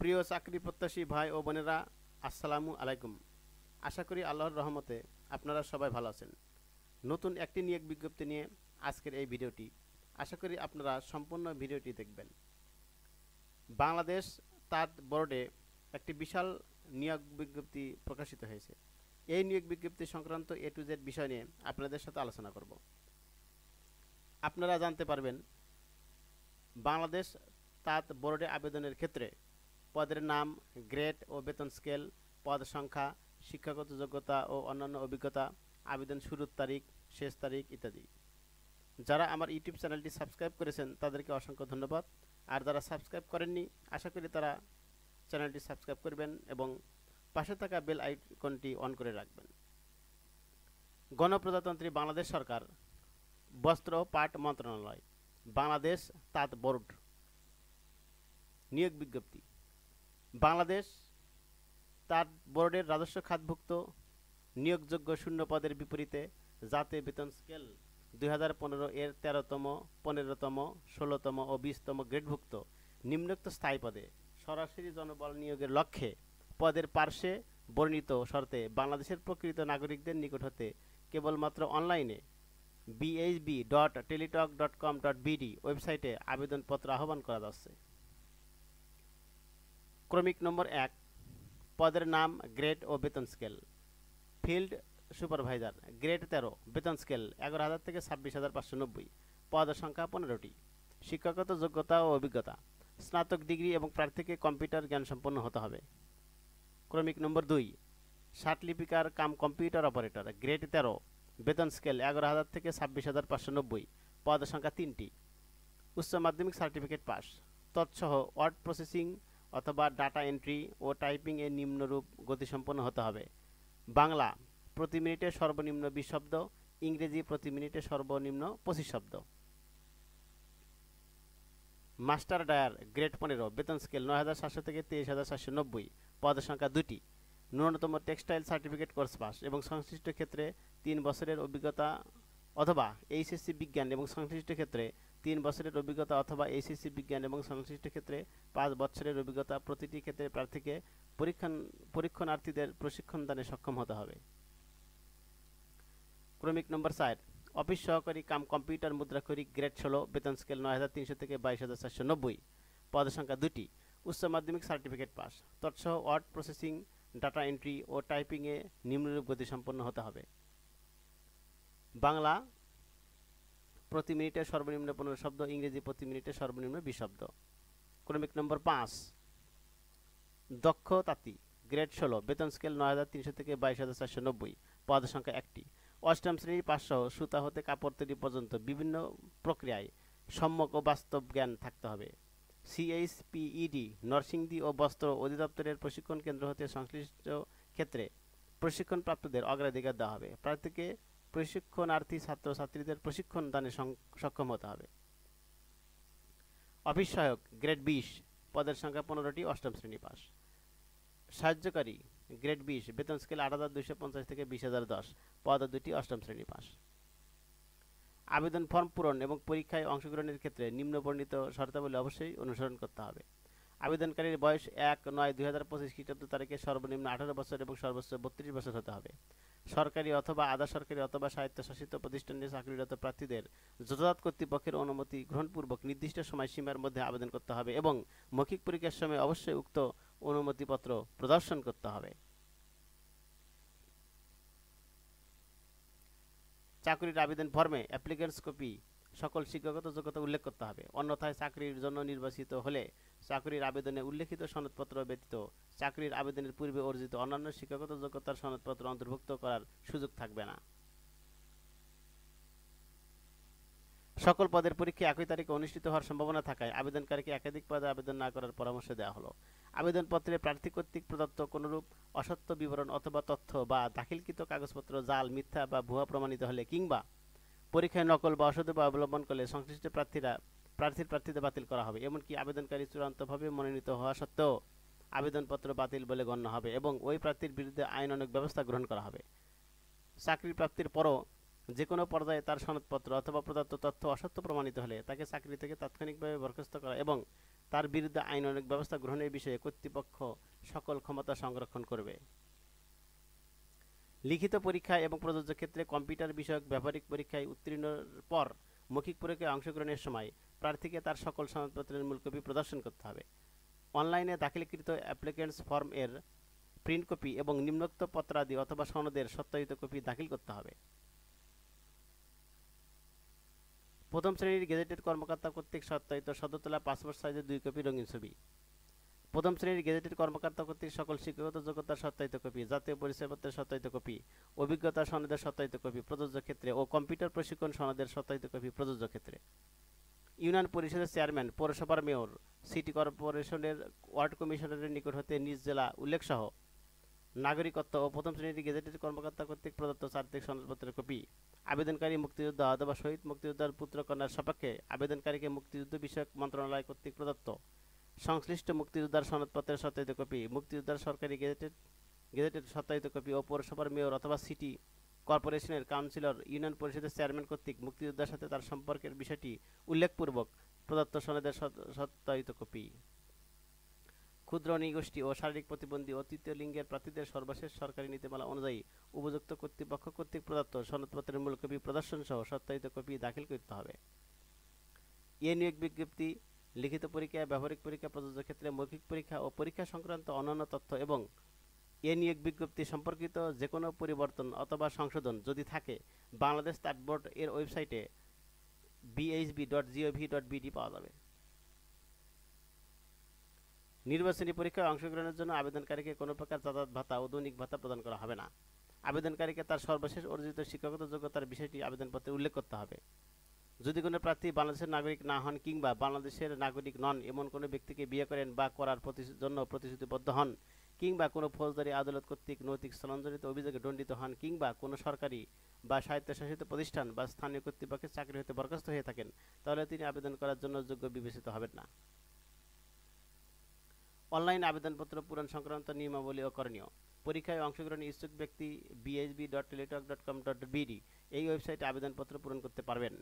প্রিয় চাকরি প্রত্যাশী ভাই ও বোনেরা, আসসালামু আলাইকুম। আশা করি আল্লাহর রহমতে আপনারা সবাই ভালো আছেন। নতুন একটি নিয়োগ বিজ্ঞপ্তি নিয়ে আজকের এই ভিডিওটি। আশা করি আপনারা সম্পূর্ণ ভিডিওটি দেখবেন। বাংলাদেশ তাঁত বোর্ডে একটি বিশাল নিয়োগ বিজ্ঞপ্তি প্রকাশিত হয়েছে। এই নিয়োগ বিজ্ঞপ্তি সংক্রান্ত A to Z বিষয় নিয়ে আপনাদের সাথে আলোচনা করব। আপনারা জানতে পারবেন বাংলাদেশ তাঁত বোর্ডে আবেদনের ক্ষেত্রে পদের নাম, গ্রেড ও বেতন স্কেল, পদ সংখ্যা, শিক্ষাগত যোগ্যতা ও অন্যান্য অভিজ্ঞতা, আবেদন শুরুর তারিখ, শেষ তারিখ ইত্যাদি। যারা আমার ইউটিউব চ্যানেলটি সাবস্ক্রাইব করেছেন তাদেরকে অসংখ্য ধন্যবাদ। আর যারা সাবস্ক্রাইব করেননি, আশা করি তারা চ্যানেলটি সাবস্ক্রাইব করবেন এবং পাশে থাকা বেল আইকনটি অন করে রাখবেন। গণপ্রজাতন্ত্রী বাংলাদেশ সরকার, বস্ত্র ও পাট মন্ত্রণালয়, বাংলাদেশ তাঁত বোর্ড নিয়োগ বিজ্ঞপ্তি। বাংলাদেশ তাঁত বোর্ডের রাজস্ব খাতভুক্ত নিয়োগযোগ্য শূন্য পদের বিপরীতে জাতীয় বেতন স্কেল 2015 এর 13তম, 15তম, 16তম ও 20তম গ্রেডভুক্ত নিম্নোক্ত স্থায়ী পদে সরাসরি জনবল নিয়োগের লক্ষ্যে পদের পার্শ্বে বর্ণিত শর্তে বাংলাদেশের প্রকৃত নাগরিকদের নিকট হতে কেবলমাত্র অনলাইনে bhb.teletalk.com.bd ওয়েবসাইটে আবেদনপত্র আহ্বান করা যাচ্ছে। ক্রমিক নম্বর 1, পদের নাম, গ্রেড ও বেতন স্কেল। ফিল্ড সুপারভাইজার, গ্রেড 13, বেতন স্কেল 11,000 থেকে 26,590, পদ সংখ্যা 15টি। শিক্ষাগত যোগ্যতা ও অভিজ্ঞতা, স্নাতক ডিগ্রি এবং প্রার্থীকে কম্পিউটার জ্ঞান সম্পন্ন হতে হবে। ক্রমিক নম্বর 2, ষাটলিপিকার কাম কম্পিউটার অপারেটর, গ্রেড 13, বেতন স্কেল 11,000 থেকে 26,590, পদ সংখ্যা 3টি। উচ্চ মাধ্যমিক সার্টিফিকেট পাস। তৎসহ ওয়ার্ড প্রসেসিং অথবা ডাটা এন্ট্রি ও টাইপিং এর নিম্নরূপ গতিসম্পন্ন হতে হবে। বাংলা প্রতি মিনিটে সর্বনিম্ন 20 শব্দ, ইংরেজি প্রতি মিনিটে সর্বনিম্ন 25 শব্দ। মাস্টার ডায়ার, গ্রেড 15, বেতন স্কেল 9,700 থেকে 23,790, পদ সংখ্যা 2টি। ন্যূনতম টেক্সটাইল সার্টিফিকেট কোর্স পাস এবং সংশ্লিষ্ট ক্ষেত্রে 3 বছরের অভিজ্ঞতা অথবা এইচএসসি বিজ্ঞান এবং সংশ্লিষ্ট ক্ষেত্রে 3 বছরের অভিজ্ঞতা অথবা এইচএসসি বিজ্ঞান এবং সংশ্লিষ্ট ক্ষেত্রে 5 বছরের অভিজ্ঞতা। প্রতিটি ক্ষেত্রে প্রার্থীকে পরীক্ষণার্থীদের প্রশিক্ষণ দানে সক্ষম হতে হবে। ক্রমিক নম্বর 4, অফিস সহকারী কাম কম্পিউটার মুদ্রাক্ষরিক, গ্রেড 16, বেতন স্কেল 9,300 থেকে 22,490, পদ সংখ্যা 2টি। উচ্চ মাধ্যমিক সার্টিফিকেট পাস। তৎসহ ওয়ার্ড প্রসেসিং, ডাটা এন্ট্রি ও টাইপিংয়ে নিম্নরূপ গতিসম্পন্ন হতে হবে। বাংলা প্রতি মিনিটে সর্বনিম্ন 15 শব্দ, ইংরেজি প্রতি মিনিটে সর্বনিম্ন 20 শব্দ। ক্রমিক নম্বর 5, দক্ষ তাঁতি, গ্রেড 16, বেতন স্কেল 9,300 থেকে 22,490, পদ সংখ্যা 1টি। অষ্টম শ্রেণীর পাসসহ সুতা হতে কাপড় তৈরি পর্যন্ত বিভিন্ন প্রক্রিয়ায় সম্যক ও বাস্তব জ্ঞান থাকতে হবে। CHPED নরসিংদী ও বস্ত্র অধিদপ্তরের প্রশিক্ষণ কেন্দ্র হতে সংশ্লিষ্ট ক্ষেত্রে প্রশিক্ষণপ্রাপ্তদের অগ্রাধিকার দেওয়া হবে। প্রার্থীকে প্রশিক্ষণার্থী ছাত্রছাত্রীদের প্রশিক্ষণ দানে সক্ষম হতে হবে। অফিস সহায়ক, গ্রেড 20, পদের সংখ্যা 15টি, অষ্টম শ্রেণী পাস। সাহায্যকারী, গ্রেড 20, বেতন স্কেল 8,250 থেকে 20,010, পদ 2টি, অষ্টম শ্রেণী পাস। আবেদন ফর্ম পূরণ এবং পরীক্ষায় অংশগ্রহণের ক্ষেত্রে নিম্নবর্ণিত শর্তাবলী অবশ্যই অনুসরণ করতে হবে। আবেদনকারীর বয়স 1/9/2025 খ্রিস্টাব্দ তারিখে সর্বনিম্ন 18 বছর এবং সর্বোচ্চ 32 বছর হতে হবে। সরকারি অথবা আধা সরকারি অথবা স্বায়ত্তশাসিত প্রতিষ্ঠানে চাকরিরত প্রার্থীদের যথাযথ কর্তৃপক্ষের অনুমতি গ্রহণপূর্বক নির্দিষ্ট সময়সীমার মধ্যে আবেদন করতে হবে এবং মৌখিক পরীক্ষার সময় অবশ্যই উক্ত অনুমতিপত্র প্রদর্শন করতে হবে। চাকরির আবেদন ফর্মে অ্যাপ্লিকেন্টস কপি সকল শিক্ষাগত যোগ্যতা উল্লেখ করতে হবে। অন্যথায় চাকরির জন্য নির্বাচিত হলে চাকরির আবেদনে উল্লেখিত সনদপত্র ব্যতীত চাকরির আবেদনের পূর্বে অর্জিত অন্যান্য শিক্ষাগত যোগ্যতার সনদপত্র অন্তর্ভুক্ত করার সুযোগ থাকবে না। সকল পদের পরীক্ষা একই তারিখে অনুষ্ঠিত হওয়ার সম্ভাবনা থাকায় আবেদনকারীকে একাধিক পদে আবেদন না করার পরামর্শ দেওয়া হলো। আবেদনপত্রে প্রার্থী কর্তৃক প্রদত্ত কোনরূপ অসত্য বিবরণ অথবা তথ্য বা দাখিলকৃত কাগজপত্র জাল, মিথ্যা বা ভুয়া প্রমাণিত হলে কিংবা পরীক্ষায় নকল বা অসৎ উপায় অবলম্বন করলে সংশ্লিষ্ট প্রার্থীদের বাতিল করা হবে। এমনকি আবেদনকারী চূড়ান্তভাবে মনোনীত হওয়া সত্ত্বেও আবেদনপত্র বাতিল বলে গণ্য হবে এবং ওই প্রার্থীর বিরুদ্ধে আইনানুগ ব্যবস্থা গ্রহণ করা হবে। চাকরি প্রাপ্তির পরও যে কোনো পর্যায়ে তার সনদপত্র অথবা প্রদত্ত তথ্য অসত্য প্রমাণিত হলে তাকে চাকরি থেকে তাৎক্ষণিকভাবে বরখাস্ত করা এবং তার বিরুদ্ধে আইনানুগ ব্যবস্থা গ্রহণের বিষয়ে কর্তৃপক্ষ সকল ক্ষমতা সংরক্ষণ করবে। লিখিত পরীক্ষা এবং প্রযোজ্য ক্ষেত্রে কম্পিউটার বিষয়ক ব্যবহারিক পরীক্ষায় উত্তীর্ণের পর মৌখিক পরীক্ষায় অংশগ্রহণের সময় প্রার্থীকে তার সকল সনদপত্রের মূল কপি প্রদর্শন করতে হবে। অনলাইনে দাখিলকৃত অ্যাপ্লিকেন্টস ফর্ম এর প্রিন্ট কপি এবং নিম্নোক্ত পত্রাদি অথবা সনদের সত্যায়িত কপি দাখিল করতে হবে। প্রথম শ্রেণীর গেজেটেড কর্মকর্তা কর্তৃক সত্যায়িত সদ্য তোলা পাসপোর্ট সাইজের 2 কপি রঙিন ছবি। প্রথম শ্রেণীর গেজেটেড কর্মকর্তা কর্তৃক সকল শিক্ষাগত যোগ্যতার সত্যায়িত কপি, জাতীয় পরিচয়পত্রের সত্যায়িত কপি, অভিজ্ঞতা সনদের সত্যায়িত কপি প্রযোজ্য ক্ষেত্রে ও কম্পিউটার প্রশিক্ষণ সনদের সত্যায়িত কপি প্রযোজ্য ক্ষেত্রে। ইউনিয়ন পরিষদের চেয়ারম্যান, পৌরসভার মেয়র, সিটি কর্পোরেশনের ওয়ার্ড কমিশনারের নিকট হতে নিজ জেলা উল্লেখসহ নাগরিকত্ব ও প্রথম শ্রেণীর গেজেটেড কর্মকর্তা কর্তৃক প্রদত্ত চারিত্রিক সনদপত্রের কপি। আবেদনকারী মুক্তিযোদ্ধা অথবা শহীদ মুক্তিযোদ্ধার পুত্র কন্যার সপক্ষে আবেদনকারীকে মুক্তিযুদ্ধ বিষয়ক মন্ত্রণালয় কর্তৃক প্রদত্ত সংশ্লিষ্ট মুক্তিযোদ্ধার সনদপত্রের সত্যায়িত কপি, মুক্তিযোদ্ধার সরকারি গেজেটেড সত্যায়িত কপি ও পৌরসভার মেয়র অথবা সিটি কর্পোরেশনের কাউন্সিলর, ইউনিয়ন পরিষদের চেয়ারম্যান কর্তৃক মুক্তিযোদ্ধার সাথে তার সম্পর্কের বিষয়টি উল্লেখপূর্বক প্রদত্ত সনদের সত্যায়িত কপি। ক্ষুদ্র নৃগোষ্ঠী ও শারীরিক প্রতিবন্ধী ও তৃতীয় লিঙ্গের প্রার্থীদের সর্বশেষ সরকারি নীতিমালা অনুযায়ী উপযুক্ত কর্তৃপক্ষ কর্তৃক প্রদত্ত সনদপত্রের মূল কপি প্রদর্শন সহ সত্যায়িত কপি দাখিল করতে হবে। এ নিয়োগ বিজ্ঞপ্তি লিখিত পরীক্ষা, ব্যবহারিক পরীক্ষা প্রযোজ্য ক্ষেত্রে মৌখিক পরীক্ষা ও পরীক্ষা সংক্রান্ত অন্যান্য তথ্য এবং এ নিয়োগ বিজ্ঞপ্তি সম্পর্কিত যে কোনো পরিবর্তন অথবা সংশোধন যদি থাকে বাংলাদেশ স্টাট বোর্ড এর ওয়েবসাইটে bhb.gov.bd পাওয়া যাবে। নির্বাচনী পরীক্ষায় অংশগ্রহণের জন্য আবেদনকারীকে কোনো প্রকার যাতায়াত ভাতা ও দৈনিক ভাতা প্রদান করা হবে না। আবেদনকারীকে তার সর্বশেষ অর্জিত শিক্ষাগত যোগ্যতার বিষয়টি আবেদনপত্রে উল্লেখ করতে হবে। যদি কোনো প্রার্থী বাংলাদেশের নাগরিক না হন কিংবা বাংলাদেশের নাগরিক নন এমন কোনো ব্যক্তিকে বিয়ে করেন বা করার জন্য প্রতিশ্রুতিবদ্ধ হন কিংবা কোনো ফৌজদারি আদালত কর্তৃক নৈতিক স্থলান্তরিত অভিযোগে দণ্ডিত হন কিংবা কোনো সরকারি বা স্বায়ত্তশাসিত প্রতিষ্ঠান বা স্থানীয় কর্তৃপক্ষের চাকরি হতে বরখাস্ত হয়ে থাকেন তাহলে তিনি আবেদন করার জন্য যোগ্য বিবেচিত হবেন না। অনলাইন আবেদনপত্র পূরণ সংক্রান্ত নিয়মাবলী ও করণীয়। পরীক্ষায় অংশগ্রহণে ইচ্ছুক ব্যক্তি bhb.teletalk.com.bd এই ওয়েবসাইটে আবেদনপত্র পূরণ করতে পারবেন।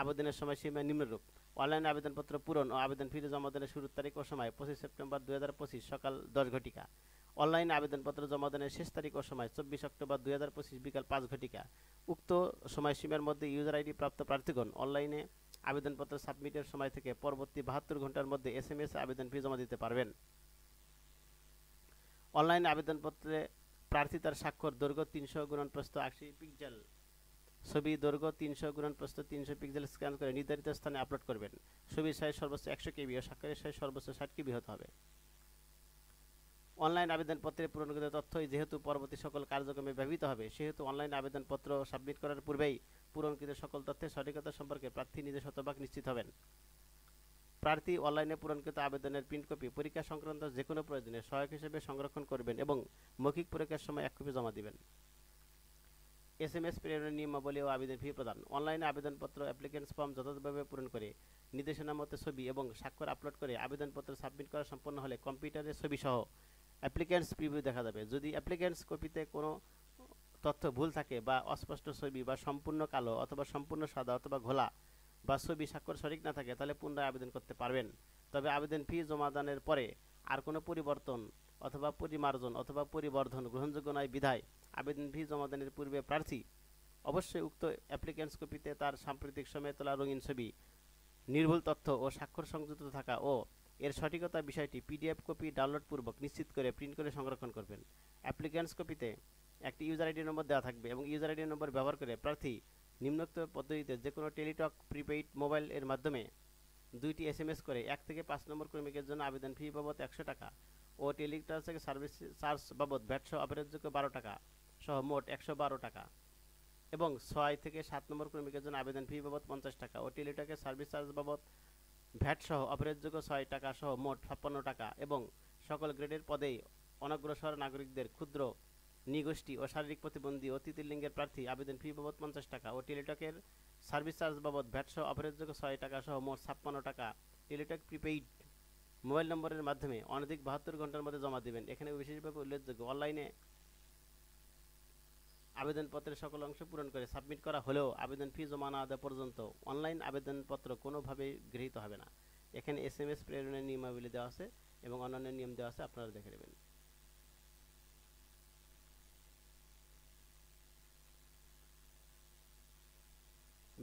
আবেদনের সময়সীমা নিম্নরূপ। অনলাইন আবেদনপত্র পূরণ ও আবেদন ফি জমা দানের শুরুর তারিখ ও সময় 25 সেপ্টেম্বর 2025 সকাল 10 ঘটিকা। অনলাইন আবেদনপত্র জমা দানের শেষ তারিখ ও সময় 24 অক্টোবর 2025 বিকাল 5 ঘটিকা। উক্ত সময়সীমার মধ্যে ইউজার আইডি প্রাপ্ত প্রার্থীগণ অনলাইনে আবেদনপত্র সাবমিটের সময় থেকে পরবর্তী 72 ঘন্টার মধ্যে SMS আবেদন ফি জমা দিতে পারবেন। অনলাইন আবেদনপত্রে প্রার্থী তার স্বাক্ষর দৈর্ঘ্য 300 × প্রস্থ 80 পিক্সেল, ছবি দৈর্ঘ্য 300 × প্রস্থ 300 পিক্সেল স্ক্যান করে নির্ধারিত স্থানে আপলোড করবেন। ছবির সাইজ সর্বোচ্চ 100 KB ও স্বাক্ষরের সাইজ সর্বোচ্চ 60 KB হতে হবে। অনলাইন আবেদনপত্রে পূরণকৃত তথ্যই যেহেতু পরবর্তী সকল কার্যক্রমে ব্যবহৃত হবে সেহেতু অনলাইন আবেদনপত্র সাবমিট করার পূর্বেই পূরণকৃত সকল তথ্যের সঠিকতা সম্পর্কে প্রার্থী নিজে শতভাগ নিশ্চিত হবেন। প্রার্থী অনলাইনে পূরণকৃত আবেদনের প্রিন্ট কপি পরীক্ষা সংক্রান্ত যে কোনো প্রয়োজনে সহায়ক হিসেবে সংরক্ষণ করবেন এবং মৌখিক পরীক্ষার সময় 1 কপি জমা দিবেন। SMS প্রেরণের নিয়মাবলী ও আবেদন ফি প্রদান। অনলাইনে আবেদনপত্র অ্যাপ্লিকেন্টস ফর্ম যথাযথভাবে পূরণ করে নির্দেশনা মতো ছবি এবং স্বাক্ষর আপলোড করে আবেদনপত্র সাবমিট করা সম্পন্ন হলে কম্পিউটারে ছবি সহ অ্যাপ্লিকেন্টস প্রিভিউ দেখা যাবে। যদি অ্যাপ্লিকেন্টস কপিতে কোনো তথ্য ভুল থাকে বা অস্পষ্ট ছবি বা সম্পূর্ণ কালো অথবা সম্পূর্ণ সাদা অথবা ঘোলা বা ছবি স্বাক্ষর সঠিক না থাকে তাহলে পুনরায় আবেদন করতে পারবেন। তবে আবেদন ফি জমা দানের পরে আর কোনো পরিবর্তন অথবা পরিমার্জন অথবা পরিবর্ধন গ্রহণযোগ্য নয় বিধায় আবেদন ফি জমা দানের পূর্বে প্রার্থী অবশ্যই উক্ত অ্যাপ্লিকেন্টস কপিতে তার সাম্প্রতিক সময়ে তোলা রঙিন ছবি, নির্ভুল তথ্য ও স্বাক্ষর সংযুক্ত থাকা ও এর সঠিকতা বিষয়টি PDF কপি ডাউনলোড পূর্বক নিশ্চিত করে প্রিন্ট করে সংরক্ষণ করবেন। অ্যাপ্লিকেন্টস কপিতে একটি ইউজার আইডি নম্বর দেওয়া থাকবে এবং ইউজার আইডি নম্বর ব্যবহার করে প্রার্থী নিম্নোক্ত পদ্ধতিতে যে কোনো টেলিটক প্রিপেইড মোবাইল এর মাধ্যমে 2টি SMS করে 1 থেকে 5 নম্বর ক্রমিকের জন্য আবেদন ফি বাবদ 100 টাকা ও টেলিটক থেকে সার্ভিস চার্জ বাবদ ভ্যাট সহ অপরিহার্যযোগ্য 12 টাকা সহ মোট 112 টাকা এবং 6 থেকে 7 নম্বর ক্রমিকের জন্য আবেদন ফি বাবদ 50 টাকা ও টেলিটকের সার্ভিস চার্জ বাবদ ভ্যাট সহ অপরিহার্যযোগ্য 6 টাকা সহ মোট 56 টাকা এবং সকল গ্রেডের পদেই অনগ্রসর নাগরিকদের, ক্ষুদ্র নৃগোষ্ঠী ও শারীরিক প্রতিবন্ধী ও তৃতীয় লিঙ্গের প্রার্থী আবেদন ফি বাবদ 50 টাকা ও টেলিটকের সার্ভিস চার্জ বাবদ ভ্যাট সহ অপরিহার্যযোগ্য 6 টাকা সহ মোট 56 টাকা টেলিটক প্রিপেইড মোবাইল নম্বরের মাধ্যমে অনধিক 72 ঘন্টার মধ্যে জমা দেবেন। এখানে বিশেষভাবে উল্লেখযোগ্য অনলাইনে আবেদনপত্রের সকল অংশ পূরণ করে সাবমিট করা হলেও আবেদন ফি জমা না দেওয়া পর্যন্ত অনলাইন আবেদনপত্র কোনোভাবেই গৃহীত হবে না। এখানে SMS প্রেরণের নিয়মাবলী দেওয়া আছে এবং অন্যান্য নিয়ম দেওয়া আছে, আপনারা দেখে নেবেন।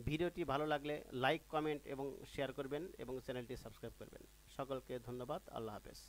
ভিডিওটি ভালো লাগলে লাইক, কমেন্ট এবং শেয়ার করবেন এবং চ্যানেলটি সাবস্ক্রাইব করবেন। সকলকে ধন্যবাদ। আল্লাহ হাফেজ।